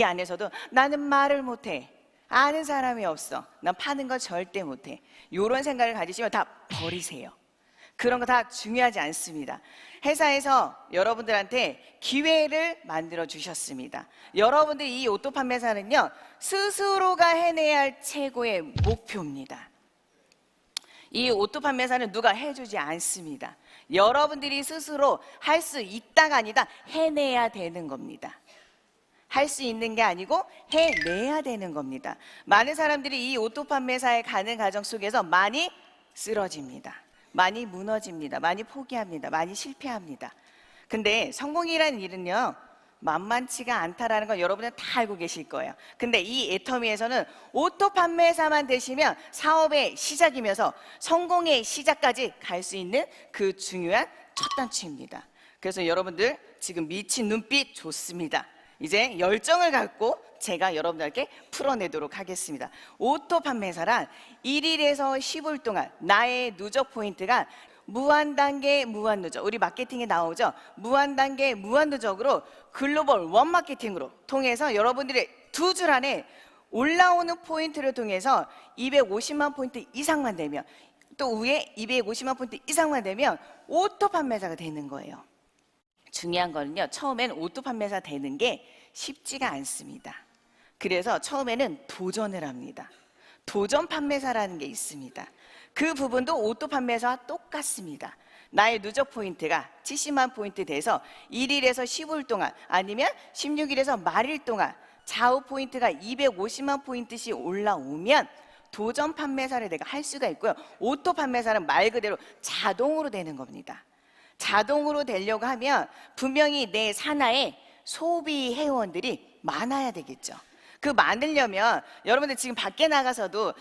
안에서도 나는 말을 못해, 아는 사람이 없어, 난 파는 거 절대 못해, 이런 생각을 가지시면 다 버리세요. 그런 거 다 중요하지 않습니다. 회사에서 여러분들한테 기회를 만들어 주셨습니다. 여러분들이 이 오토 판매사는요, 스스로가 해내야 할 최고의 목표입니다. 이 오토 판매사는 누가 해주지 않습니다. 여러분들이 스스로 할 수 있다가 아니다, 해내야 되는 겁니다. 할 수 있는 게 아니고 해내야 되는 겁니다. 많은 사람들이 이 오토 판매사에 가는 과정 속에서 많이 쓰러집니다. 많이 무너집니다. 많이 포기합니다. 많이 실패합니다. 근데 성공이라는 일은요, 만만치가 않다라는 건 여러분은 다 알고 계실 거예요. 근데 이 애터미에서는 오토 판매사만 되시면 사업의 시작이면서 성공의 시작까지 갈 수 있는 그 중요한 첫 단추입니다. 그래서 여러분들 지금 미친 눈빛 좋습니다. 이제 열정을 갖고 제가 여러분들께 풀어내도록 하겠습니다. 오토 판매사란 1일에서 10일 동안 나의 누적 포인트가 무한단계 무한누적, 우리 마케팅에 나오죠. 무한단계 무한누적으로 글로벌 원마케팅으로 통해서 여러분들의 2줄 안에 올라오는 포인트를 통해서 250만 포인트 이상만 되면, 또 위에 250만 포인트 이상만 되면 오토 판매사가 되는 거예요. 중요한 거는요, 처음엔 오토 판매사 되는 게 쉽지가 않습니다. 그래서 처음에는 도전을 합니다. 도전 판매사라는 게 있습니다. 그 부분도 오토 판매사와 똑같습니다. 나의 누적 포인트가 70만 포인트 돼서 1일에서 15일 동안, 아니면 16일에서 말일 동안 좌우 포인트가 250만 포인트씩 올라오면 도전 판매사를 내가 할 수가 있고요. 오토 판매사는 말 그대로 자동으로 되는 겁니다. 자동으로 되려고 하면 분명히 내 산하에 소비 회원들이 많아야 되겠죠. 그 많으려면 여러분들 지금 밖에 나가서도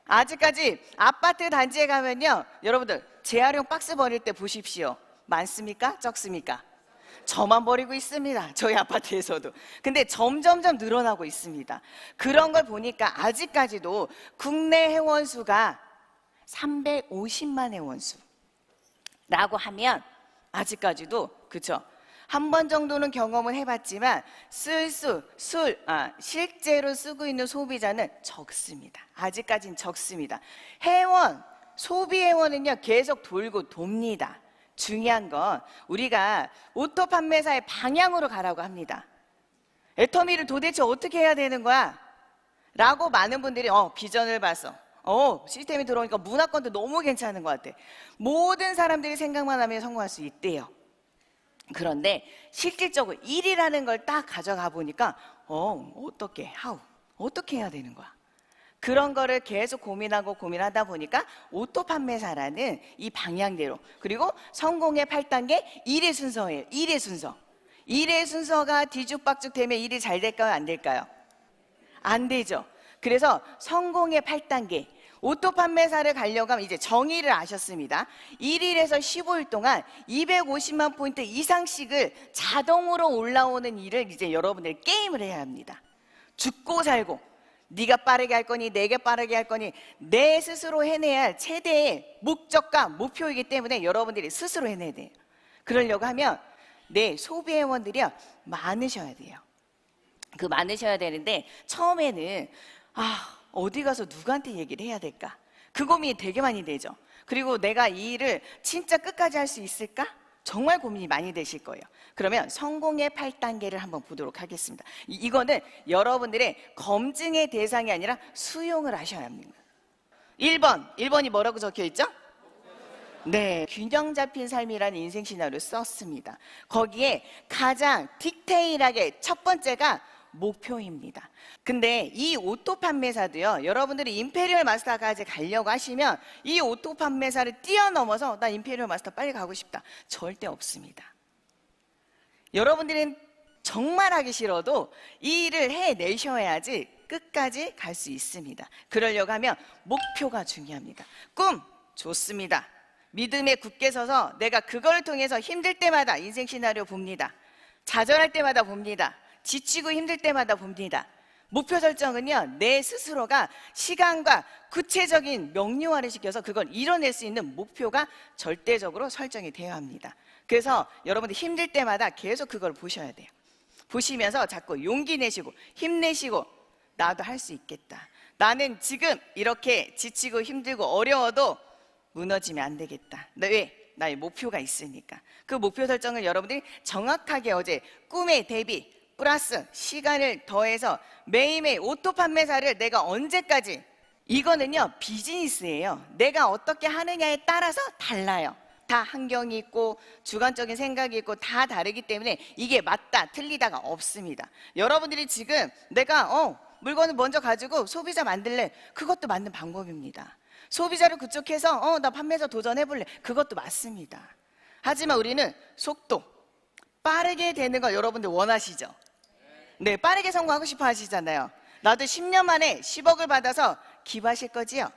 아직까지 아파트 단지에 가면요, 여러분들 재활용 박스 버릴 때 보십시오. 많습니까? 적습니까? 저만 버리고 있습니다. 저희 아파트에서도. 근데 점점점 늘어나고 있습니다. 그런 걸 보니까 아직까지도 국내 회원 수가 350만 회원 수라고 하면 아직까지도, 그쵸? 한 번 정도는 경험은 해봤지만 실제로 쓰고 있는 소비자는 적습니다. 아직까지는 적습니다. 회원, 소비 회원은요, 계속 돌고 돕니다. 중요한 건 우리가 오토 판매사의 방향으로 가라고 합니다. 애터미를 도대체 어떻게 해야 되는 거야? 라고 많은 분들이 비전을 봤어. 시스템이 들어오니까 문화권도 너무 괜찮은 것 같아. 모든 사람들이 생각만 하면 성공할 수 있대요. 그런데 실질적으로 일이라는 걸 딱 가져가 보니까 어떻게 해야 되는 거야? 그런 거를 계속 고민하다 보니까 오토 판매사라는 이 방향대로, 그리고 성공의 8단계 1의 순서예요. 1의 순서. 1의 순서가 뒤죽박죽 되면 일이 잘 될까요? 안 될까요? 안 되죠. 그래서 성공의 8단계, 오토 판매사를 가려고 하면 이제 정의를 아셨습니다. 1일에서 15일 동안 250만 포인트 이상씩을 자동으로 올라오는 일을 이제 여러분들 게임을 해야 합니다. 죽고 살고, 네가 빠르게 할 거니, 내가 빠르게 할 거니, 내 스스로 해내야 할 최대의 목적과 목표이기 때문에 여러분들이 스스로 해내야 돼요. 그러려고 하면 내 소비 회원들이요, 많으셔야 돼요. 그 많으셔야 되는데 처음에는 어디 가서 누구한테 얘기를 해야 될까? 그 고민이 되게 많이 되죠. 그리고 내가 이 일을 진짜 끝까지 할 수 있을까? 정말 고민이 많이 되실 거예요. 그러면 성공의 8단계를 한번 보도록 하겠습니다. 이거는 여러분들의 검증의 대상이 아니라 수용을 하셔야 합니다. 1번이 뭐라고 적혀 있죠? 네, 균형 잡힌 삶이라는 인생 시나리오를 썼습니다. 거기에 가장 디테일하게 첫 번째가 목표입니다. 근데 이 오토 판매사도요, 여러분들이 임페리얼 마스터까지 가려고 하시면 이 오토 판매사를 뛰어넘어서 나 임페리얼 마스터 빨리 가고 싶다, 절대 없습니다. 여러분들은 정말 하기 싫어도 이 일을 해내셔야지 끝까지 갈 수 있습니다. 그러려고 하면 목표가 중요합니다. 꿈 좋습니다. 믿음에 굳게 서서 내가 그걸 통해서 힘들 때마다 인생 시나리오 봅니다. 좌절할 때마다 봅니다. 지치고 힘들 때마다 봅니다. 목표 설정은요, 내 스스로가 시간과 구체적인 명료화를 시켜서 그걸 이뤄낼 수 있는 목표가 절대적으로 설정이 되어야 합니다. 그래서 여러분들 힘들 때마다 계속 그걸 보셔야 돼요. 보시면서 자꾸 용기 내시고 힘내시고 나도 할 수 있겠다. 나는 지금 이렇게 지치고 힘들고 어려워도 무너지면 안 되겠다. 왜? 나의 목표가 있으니까. 그 목표 설정을 여러분들이 정확하게 어제 꿈에 대비 플러스 시간을 더해서 매일매일 오토 판매사를 내가 언제까지, 이거는요 비즈니스예요. 내가 어떻게 하느냐에 따라서 달라요. 다 환경이 있고 주관적인 생각이 있고 다 다르기 때문에 이게 맞다 틀리다가 없습니다. 여러분들이 지금 내가 물건을 먼저 가지고 소비자 만들래, 그것도 맞는 방법입니다. 소비자를 구축해서 나 판매자 도전해볼래, 그것도 맞습니다. 하지만 우리는 속도 빠르게 되는 거 여러분들 원하시죠? 네, 빠르게 성공하고 싶어 하시잖아요. 나도 10년 만에 10억을 받아서 기부하실 거지요?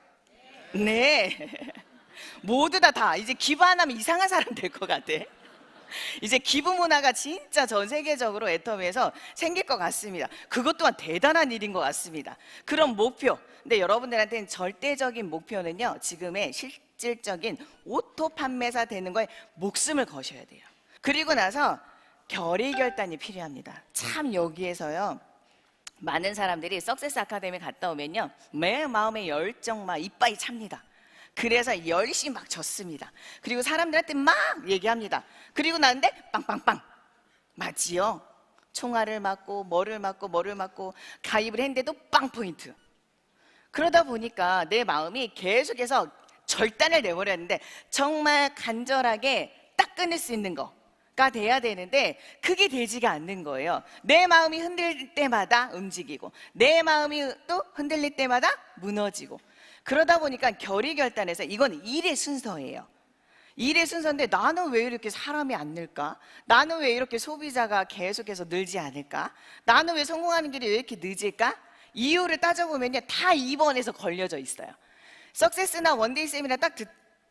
네. 모두 다 이제 기부 안 하면 이상한 사람 될 것 같아. 이제 기부 문화가 진짜 전 세계적으로 애터미에서 생길 것 같습니다. 그것 또한 대단한 일인 것 같습니다. 그런 목표, 근데 여러분들한테는 절대적인 목표는요 지금의 실질적인 오토 판매사 되는 거에 목숨을 거셔야 돼요. 그리고 나서 결의결단이 필요합니다. 참 여기에서요 많은 사람들이 석세스 아카데미 갔다 오면요 매 마음의 열정 막 이빠이 찹니다. 그래서 열심히 막 졌습니다. 그리고 사람들한테 막 얘기합니다. 그리고 나는데 빵빵빵 맞지요? 총알을 맞고 뭐를 맞고 가입을 했는데도 빵 포인트. 그러다 보니까 내 마음이 계속해서 절단을 내버렸는데 정말 간절하게 딱 끊을 수 있는 거가 돼야 되는데 그게 되지가 않는 거예요. 내 마음이 흔들릴 때마다 움직이고 내 마음이 또 흔들릴 때마다 무너지고, 그러다 보니까 결의결단에서 이건 일의 순서예요. 일의 순서인데 나는 왜 이렇게 사람이 안 늘까? 나는 왜 이렇게 소비자가 계속해서 늘지 않을까? 나는 왜 성공하는 길이 왜 이렇게 늦을까? 이유를 따져보면요 다 2번에서 걸려져 있어요. 석세스나 원데이 세미나 딱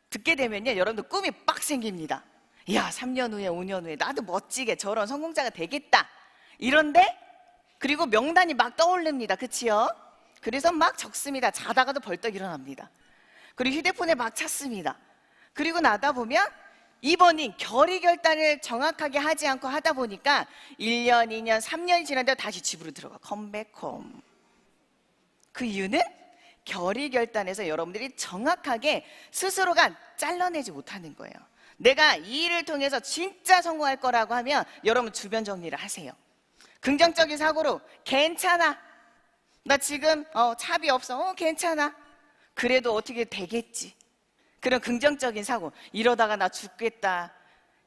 듣게 되면요 여러분들 꿈이 빡 생깁니다. 야 3년 후에 5년 후에 나도 멋지게 저런 성공자가 되겠다 이런데, 그리고 명단이 막 떠오릅니다. 그치요? 그래서 막 적습니다. 자다가도 벌떡 일어납니다. 그리고 휴대폰에 막 찾습니다. 그리고 나다 보면 2번인 결의결단을 정확하게 하지 않고 하다 보니까 1년, 2년, 3년이 지났는데 다시 집으로 들어가. 컴백홈. 그 이유는 결의결단에서 여러분들이 정확하게 스스로가 잘라내지 못하는 거예요. 내가 이 일을 통해서 진짜 성공할 거라고 하면 여러분 주변 정리를 하세요. 긍정적인 사고로 괜찮아. 나 지금 차비 없어. 괜찮아. 그래도 어떻게 되겠지. 그런 긍정적인 사고. 이러다가 나 죽겠다.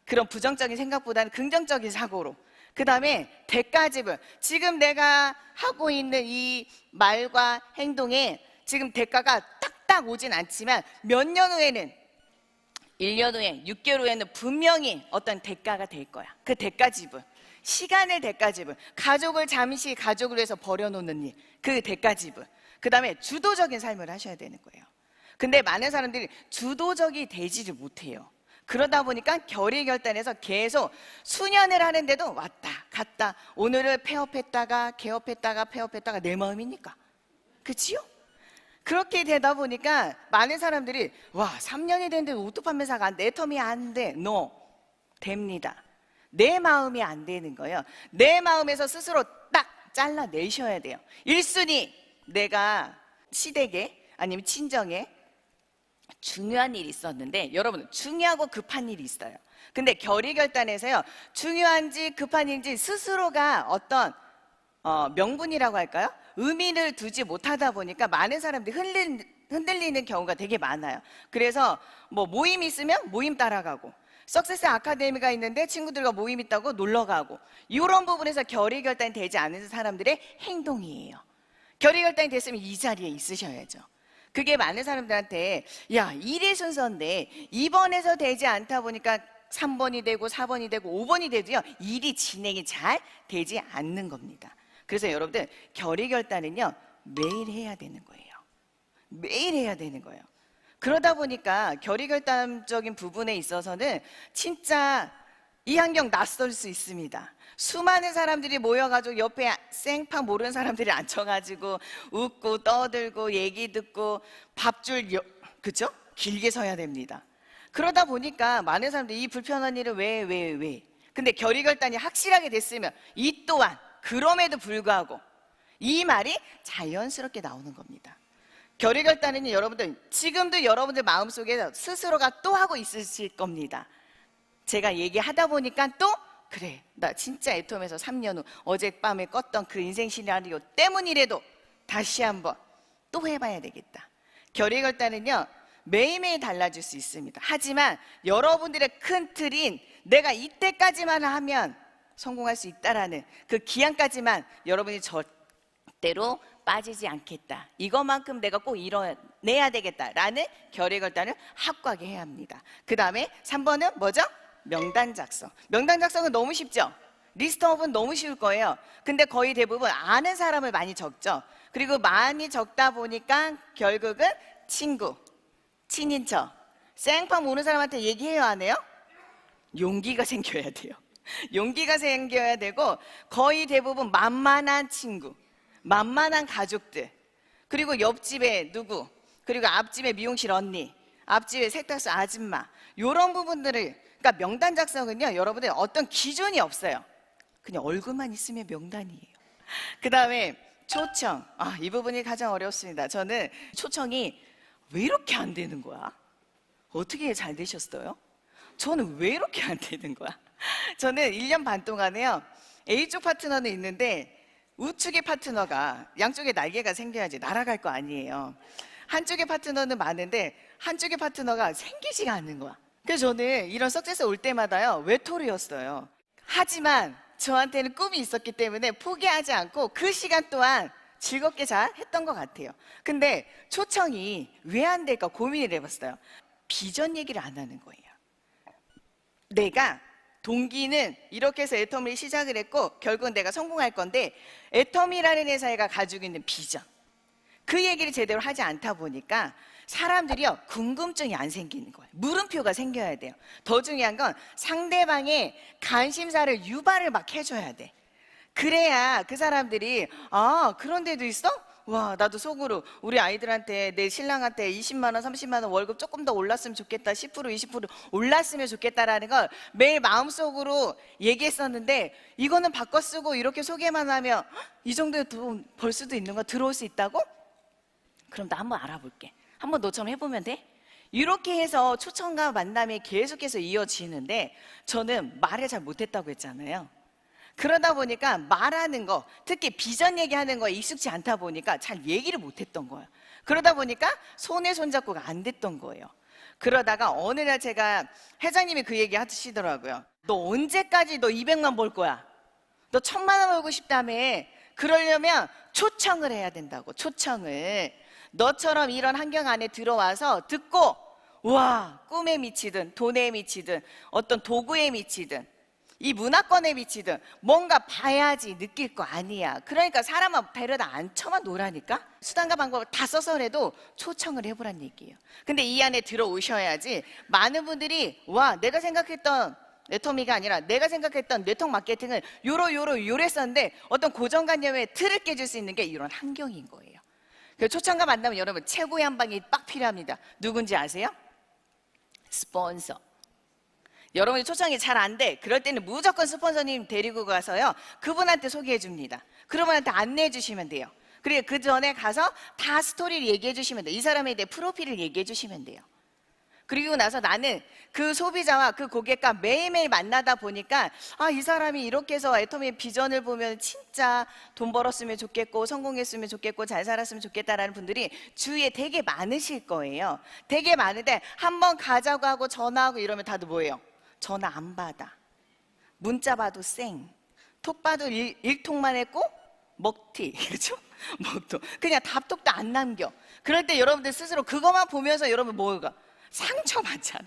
그런 부정적인 생각보다는 긍정적인 사고로. 그 다음에 대가집을, 지금 내가 하고 있는 이 말과 행동에 지금 대가가 딱딱 오진 않지만 몇 년 후에는, 1년 후에, 6개월 후에는 분명히 어떤 대가가 될 거야. 그 대가집을, 시간을 대가집을, 가족을 잠시 가족을 위해서 버려놓는 일, 그 대가집을, 그 다음에 주도적인 삶을 하셔야 되는 거예요. 근데 많은 사람들이 주도적이 되지를 못해요. 그러다 보니까 결의결단에서 계속 수년을 하는데도 왔다 갔다, 오늘을 폐업했다가 개업했다가 폐업했다가 내 마음이니까. 그치요? 그렇게 되다 보니까 많은 사람들이 3년이 됐는데 오토 판매사가 내 텀이 안 돼. No. 됩니다. 내 마음이 안 되는 거예요. 내 마음에서 스스로 딱 잘라내셔야 돼요. 1순위, 내가 시댁에 아니면 친정에 중요한 일이 있었는데, 여러분 중요하고 급한 일이 있어요. 근데 결의결단에서요 중요한지 급한 일인지 스스로가 어떤 명분이라고 할까요? 의미를 두지 못하다 보니까 많은 사람들이 흔들리는 경우가 되게 많아요. 그래서 뭐 모임 있으면 모임 따라가고, 석세스 아카데미가 있는데 친구들과 모임 있다고 놀러 가고, 이런 부분에서 결의결단이 되지 않은 사람들의 행동이에요. 결의결단이 됐으면 이 자리에 있으셔야죠. 그게 많은 사람들한테 일의 순서인데 2번에서 되지 않다 보니까 3번이 되고 4번이 되고 5번이 돼도요 일이 진행이 잘 되지 않는 겁니다. 그래서 여러분들 결의결단은요 매일 해야 되는 거예요. 매일 해야 되는 거예요. 그러다 보니까 결의결단적인 부분에 있어서는 진짜 이 환경 낯설 수 있습니다. 수많은 사람들이 모여가지고 옆에 생판 모르는 사람들이 앉혀가지고 웃고 떠들고 얘기 듣고 밥줄, 그쵸? 길게 서야 됩니다. 그러다 보니까 많은 사람들이 이 불편한 일을 왜? 근데 결의결단이 확실하게 됐으면 이 또한 그럼에도 불구하고 이 말이 자연스럽게 나오는 겁니다. 결의결단은 여러분들 지금도 여러분들 마음속에 스스로가 또 하고 있으실 겁니다. 제가 얘기하다 보니까 또 그래, 나 진짜 애톰에서 3년 후 어젯밤에 껐던 그 인생 시나리오 때문이라도 다시 한번 또 해봐야 되겠다. 결의결단은요 매일매일 달라질 수 있습니다. 하지만 여러분들의 큰 틀인 내가 이때까지만 하면 성공할 수 있다라는 그 기한까지만 여러분이 절대로 빠지지 않겠다. 이것만큼 내가 꼭 이뤄내야 되겠다라는 결의결단을 확고하게 해야 합니다. 그 다음에 3번은 뭐죠? 명단 작성. 명단 작성은 너무 쉽죠? 리스트업은 너무 쉬울 거예요. 근데 거의 대부분 아는 사람을 많이 적죠. 그리고 많이 적다 보니까 결국은 친구, 친인척, 생판 모르는 사람한테 얘기해요, 안 해요? 용기가 생겨야 돼요. 용기가 생겨야 되고 거의 대부분 만만한 친구, 만만한 가족들, 그리고 옆집에 누구, 그리고 앞집에 미용실 언니, 앞집에 세탁소 아줌마, 이런 부분들을, 그러니까 명단 작성은요 여러분들 어떤 기준이 없어요. 그냥 얼굴만 있으면 명단이에요. 그 다음에 초청. 이 부분이 가장 어렵습니다. 저는 초청이 왜 이렇게 안 되는 거야? 어떻게 잘 되셨어요? 저는 왜 이렇게 안 되는 거야? 저는 1년 반 동안에요 A쪽 파트너는 있는데 우측의 파트너가, 양쪽에 날개가 생겨야지 날아갈 거 아니에요. 한쪽의 파트너는 많은데 한쪽의 파트너가 생기지가 않는 거야. 그래서 저는 이런 석세스 올 때마다요 외톨이였어요. 하지만 저한테는 꿈이 있었기 때문에 포기하지 않고 그 시간 동안 즐겁게 잘 했던 것 같아요. 근데 초청이 왜 안 될까 고민을 해봤어요. 비전 얘기를 안 하는 거예요. 내가 동기는 이렇게 해서 애터미를 시작을 했고 결국은 내가 성공할 건데 애터미라는 회사가 가지고 있는 비전, 그 얘기를 제대로 하지 않다 보니까 사람들이요 궁금증이 안 생기는 거예요. 물음표가 생겨야 돼요. 더 중요한 건 상대방의 관심사를 유발을 막 해줘야 돼. 그래야 그 사람들이 그런 데도 있어? 와, 나도 속으로 우리 아이들한테, 내 신랑한테 20만 원, 30만 원 월급 조금 더 올랐으면 좋겠다, 10%, 20% 올랐으면 좋겠다라는 걸 매일 마음속으로 얘기했었는데 이거는 바꿔 쓰고 이렇게 소개만 하면 이 정도의 돈 벌 수도 있는 거, 들어올 수 있다고? 그럼 나 한번 알아볼게. 한번 너처럼 해보면 돼? 이렇게 해서 초청과 만남이 계속해서 이어지는데 저는 말을 잘 못했다고 했잖아요. 그러다 보니까 말하는 거, 특히 비전 얘기하는 거에 익숙지 않다 보니까 잘 얘기를 못했던 거예요. 그러다 보니까 손에 손잡고가 안 됐던 거예요. 그러다가 어느 날 제가 회장님이 그 얘기 하시더라고요. 너 언제까지 너 200만 벌 거야? 너 1000만 원 벌고 싶다며. 그러려면 초청을 해야 된다고. 초청을. 너처럼 이런 환경 안에 들어와서 듣고 와, 꿈에 미치든 돈에 미치든 어떤 도구에 미치든 이 문화권에 미치든 뭔가 봐야지 느낄 거 아니야. 그러니까 사람은 배려다 안 쳐만 놓으라니까. 수단과 방법을 다 써서라도 초청을 해보란 얘기예요. 근데 이 안에 들어오셔야지 많은 분들이 와, 내가 생각했던 네트워크가 아니라 내가 생각했던 네트워크 마케팅을 요랬었는데 어떤 고정관념의 틀을 깨줄 수 있는 게 이런 환경인 거예요. 그래서 초청과 만나면 여러분 최고의 한 방이 빡 필요합니다. 누군지 아세요? 스폰서. 여러분이 초청이 잘 안 돼. 그럴 때는 무조건 스폰서님 데리고 가서요 그분한테 소개해 줍니다. 그분한테 안내해 주시면 돼요. 그리고 그 전에 가서 다 스토리를 얘기해 주시면 돼요. 이 사람에 대해 프로필을 얘기해 주시면 돼요. 그리고 나서 나는 그 소비자와 그 고객과 매일매일 만나다 보니까 이 사람이 이렇게 해서 애터미의 비전을 보면 진짜 돈 벌었으면 좋겠고 성공했으면 좋겠고 잘 살았으면 좋겠다라는 분들이 주위에 되게 많으실 거예요. 되게 많은데 한번 가자고 하고 전화하고 이러면 다들 뭐예요? 전화 안 받아. 문자 봐도 쌩. 톡 봐도 일통만 했고 먹튀. 그렇죠? 먹통. 그냥 답톡도 안 남겨. 그럴 때 여러분들 스스로 그것만 보면서 여러분 뭐가? 상처받잖아.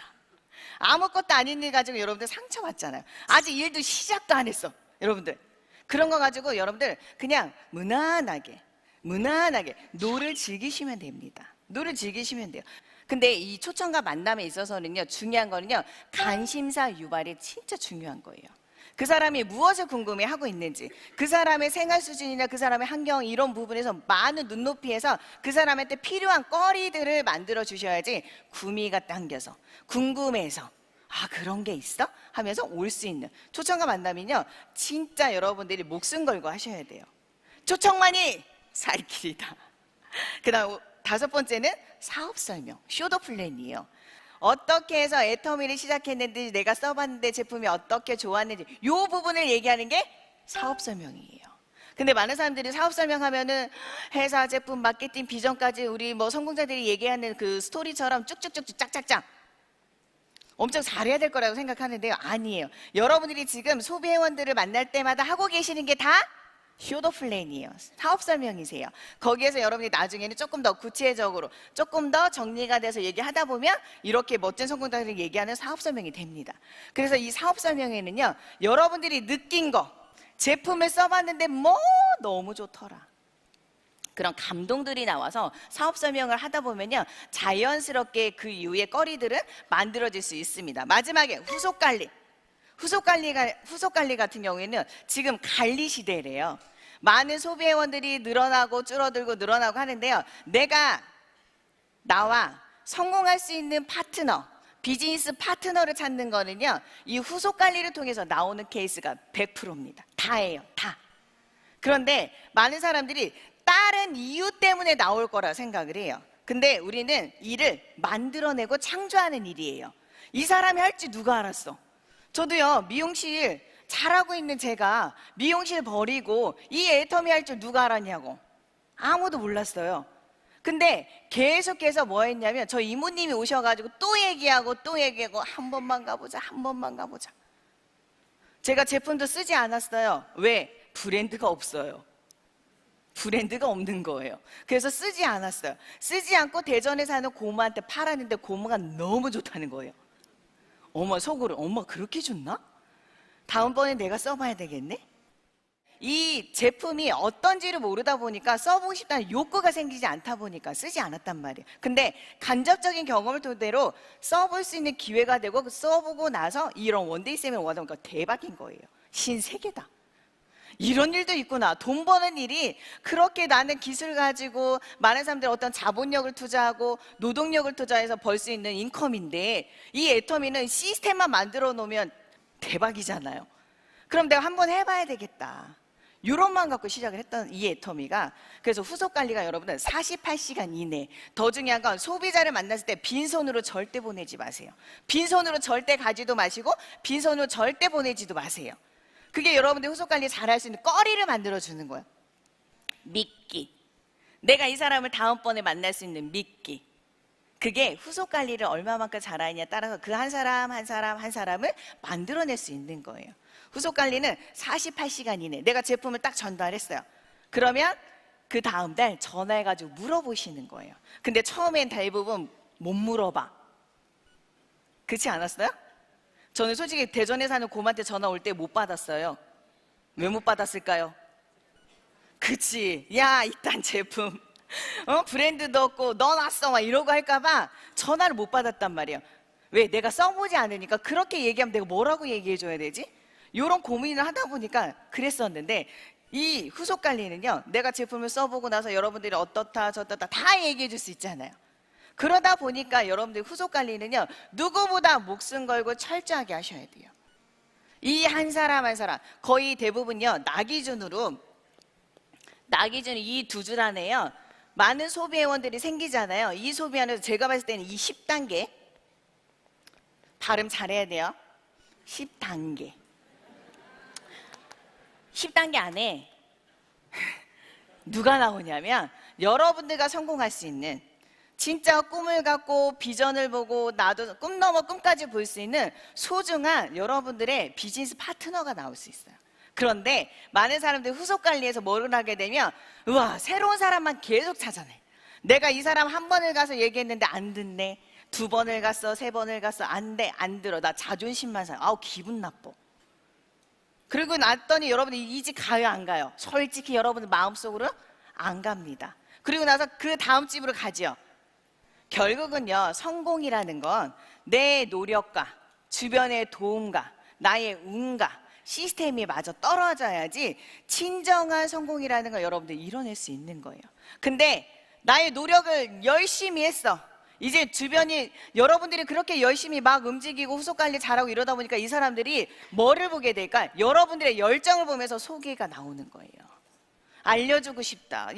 아무것도 아닌 일 가지고 여러분들 상처받잖아요. 아직 일도 시작도 안 했어. 여러분들 그런 거 가지고 여러분들 그냥 무난하게 노를 즐기시면 됩니다. 노를 즐기시면 돼요. 근데 이 초청과 만남에 있어서는요 중요한 거는요 관심사 유발이 진짜 중요한 거예요. 그 사람이 무엇을 궁금해하고 있는지, 그 사람의 생활 수준이나 그 사람의 환경 이런 부분에서 많은 눈높이에서 그 사람한테 필요한 거리들을 만들어 주셔야지 구미가 당겨서 궁금해서 아, 그런 게 있어? 하면서 올 수 있는 초청과 만남이요, 진짜 여러분들이 목숨 걸고 하셔야 돼요. 초청만이 살 길이다. 그 다음 5번째는 사업 설명, 쇼더 플랜이에요. 어떻게 해서 애터미를 시작했는지, 내가 써봤는데 제품이 어떻게 좋았는지, 이 부분을 얘기하는 게 사업 설명이에요. 근데 많은 사람들이 사업 설명하면은 회사, 제품, 마케팅, 비전까지 우리 뭐 성공자들이 얘기하는 그 스토리처럼 쭉쭉쭉쭉 짝짝짝 엄청 잘해야 될 거라고 생각하는데요. 아니에요. 여러분들이 지금 소비회원들을 만날 때마다 하고 계시는 게 다 쇼더 플랜이에요. 사업 설명이세요. 거기에서 여러분이 나중에는 조금 더 구체적으로, 조금 더 정리가 돼서 얘기하다 보면 이렇게 멋진 성공자들이 얘기하는 사업 설명이 됩니다. 그래서 이 사업 설명에는요, 여러분들이 느낀 거, 제품을 써봤는데 뭐 너무 좋더라, 그런 감동들이 나와서 사업 설명을 하다 보면요, 자연스럽게 그 이후의 거리들은 만들어질 수 있습니다. 마지막에 후속 관리. 후속 관리 같은 경우에는 지금 관리 시대래요. 많은 소비회원들이 늘어나고 줄어들고 늘어나고 하는데요, 나와 성공할 수 있는 파트너, 비즈니스 파트너를 찾는 거는요, 이 후속 관리를 통해서 나오는 케이스가 100%입니다. 다예요, 다. 그런데 많은 사람들이 다른 이유 때문에 나올 거라 생각을 해요. 근데 우리는 일을 만들어내고 창조하는 일이에요. 이 사람이 할지 누가 알았어? 저도요, 미용실 잘하고 있는 제가 미용실 버리고 이 애터미 할 줄 누가 알았냐고. 아무도 몰랐어요. 근데 계속해서 뭐 했냐면, 저 이모님이 오셔가지고 또 얘기하고 한 번만 가보자, 한 번만 가보자. 제가 제품도 쓰지 않았어요. 왜? 브랜드가 없어요. 브랜드가 없는 거예요. 그래서 쓰지 않았어요. 쓰지 않고 대전에 사는 고모한테 팔았는데 고모가 너무 좋다는 거예요. 어머, 속으로 엄마 그렇게 좋나? 다음번에 내가 써봐야 되겠네? 이 제품이 어떤지를 모르다 보니까 써보고 싶다는 욕구가 생기지 않다 보니까 쓰지 않았단 말이에요. 근데 간접적인 경험을 토대로 써볼 수 있는 기회가 되고, 써보고 나서 이런 원데이 세미나 와다 보니까 대박인 거예요. 신세계다. 이런 일도 있구나. 돈 버는 일이 그렇게, 나는 기술 가지고 많은 사람들이 어떤 자본력을 투자하고 노동력을 투자해서 벌 수 있는 인컴인데, 이 애터미는 시스템만 만들어 놓으면 대박이잖아요. 그럼 내가 한번 해봐야 되겠다, 이런 마음 갖고 시작을 했던 이 애터미가, 그래서 후속 관리가 여러분들 48시간 이내. 더 중요한 건 소비자를 만났을 때 빈손으로 절대 보내지 마세요. 빈손으로 절대 가지도 마시고 빈손으로 절대 보내지도 마세요. 그게 여러분들 후속 관리 잘할 수 있는 거리를 만들어주는 거예요. 믿기. 내가 이 사람을 다음번에 만날 수 있는 믿기. 그게 후속 관리를 얼마만큼 잘하느냐에 따라서 그 한 사람 한 사람을 만들어낼 수 있는 거예요. 후속 관리는 48시간 이내. 내가 제품을 딱 전달했어요. 그러면 그 다음 달 전화해가지고 물어보시는 거예요. 근데 처음엔 대부분 못 물어봐. 그렇지 않았어요? 저는 솔직히 대전에 사는 고모한테 전화 올 때 못 받았어요. 왜 못 받았을까요? 그치, 야, 이딴 제품 브랜드도 없고 넣어놨어 막 이러고 할까봐 전화를 못 받았단 말이에요. 왜? 내가 써보지 않으니까. 그렇게 얘기하면 내가 뭐라고 얘기해줘야 되지? 이런 고민을 하다 보니까 그랬었는데, 이 후속 관리는요, 내가 제품을 써보고 나서 여러분들이 어떻다 저떻다 다 얘기해 줄 수 있잖아요. 그러다 보니까 여러분들 후속 관리는요, 누구보다 목숨 걸고 철저하게 하셔야 돼요. 이 한 사람 한 사람, 거의 대부분요, 나 기준으로 이 2줄 안에요, 많은 소비회원들이 생기잖아요. 이 소비하면서 제가 봤을 때는 이 10단계, 발음 잘해야 돼요. 10단계 10단계 안에 누가 나오냐면, 여러분들과 성공할 수 있는, 진짜 꿈을 갖고 비전을 보고 나도 꿈 넘어 꿈까지 볼 수 있는 소중한 여러분들의 비즈니스 파트너가 나올 수 있어요. 그런데 많은 사람들이 후속 관리에서 뭐를 하게 되면, 우와, 새로운 사람만 계속 찾아내. 내가 이 사람 한 번을 가서 얘기했는데 안 듣네. 2번을 갔어, 3번을 갔어, 안 돼, 안 들어. 나 자존심만 상해. 아우, 기분 나빠. 그리고 났더니 여러분이 이 집 가요, 안 가요? 솔직히 여러분 마음속으로 안 갑니다. 그리고 나서 그 다음 집으로 가죠. 결국은요, 성공이라는 건 내 노력과 주변의 도움과 나의 운과 시스템이 마저 떨어져야지 진정한 성공이라는 걸 여러분들 이뤄낼 수 있는 거예요. 근데 나의 노력을 열심히 했어. 이제 주변이 여러분들이 그렇게 열심히 막 움직이고 후속 관리 잘하고 이러다 보니까 이 사람들이 뭐를 보게 될까? 여러분들의 열정을 보면서 소개가 나오는 거예요. 알려주고 싶다.